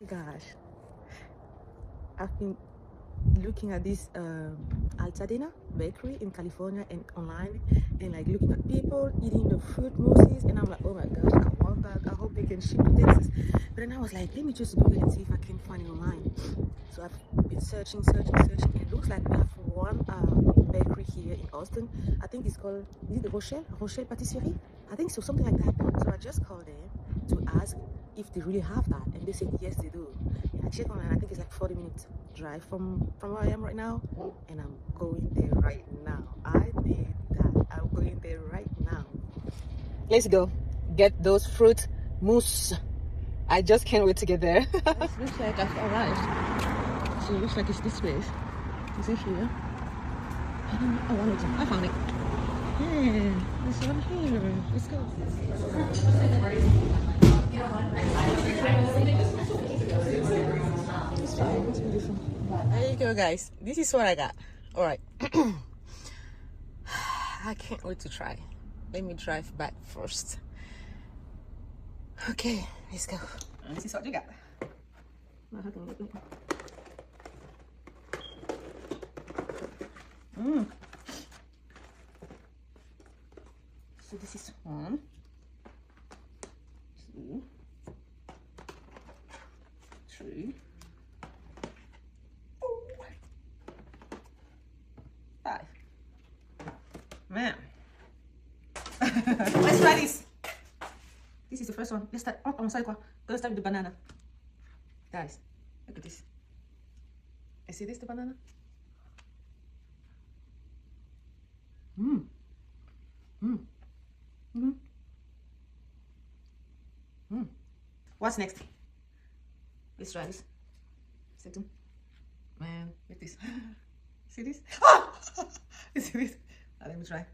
Gosh, I've been looking at this Altadena bakery in California and online, and like looking at people eating the fruit mousses, and I'm like, oh my gosh, I want that. I hope they can ship to Texas. But then I was like, let me just Google and see if I can find it online. So I've been searching, and it looks like we have one bakery here in Austin. I think it's called, is it the Rochelle Patisserie? I think so, something like that. So I just called them to ask if they really have that, and they said yes, they do. And I checked online. I think it's like 40-minute drive from where I am right now, and I'm going there right now. I need that. I'm going there right now. Let's go get those fruit mousse. I just can't wait to get there. It looks like I've arrived. So it looks like it's this place. Is it here? I don't know. Oh, one more time. I found it. Yeah, it's one here. Let's go. It's beautiful. There you go, guys. This is what I got. All right. I can't wait to try. Let me drive back first. Okay, let's go. This is what you got. So this is 1, 2, 3, 4, 5. Man. Let's try this. This is the first one. Let's start. Let's start with the banana. Guys, look at this. I see this, the banana. What's next? Let's try this. Second. Man, look at this. See this? Ah! See this? Let me try.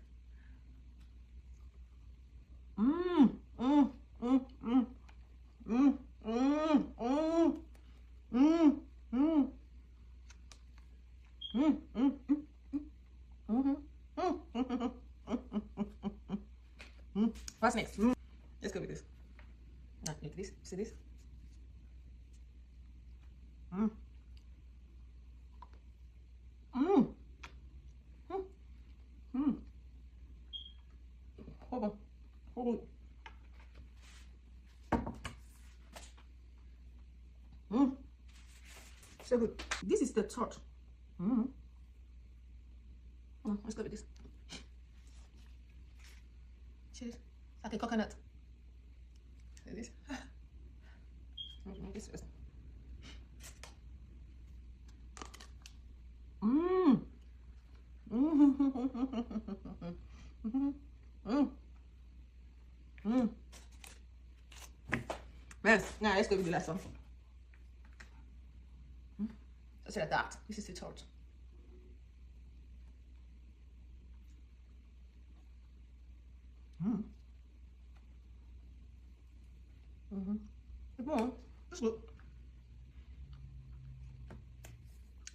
What's next? Let's go with this. Look at this. See this? So good. This is the tart. Let's go with this. Cheers. Like a coconut. See this? This first. Yes. Now let's go with the last one. That's it, that. This is the tart. It's good.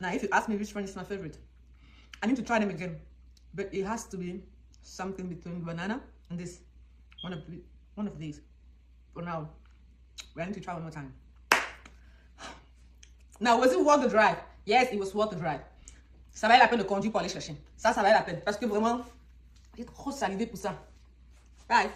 Now, if you ask me which one is my favorite, I need to try them again. But it has to be something between banana and this. One of these. For now, we need to try one more time. Now, was it worth the drive? Yes, it was worth the drive. Ça valait la peine de conduire pour aller chercher. Ça valait la peine. Parce que vraiment, j'ai trop salivé pour ça. Bye.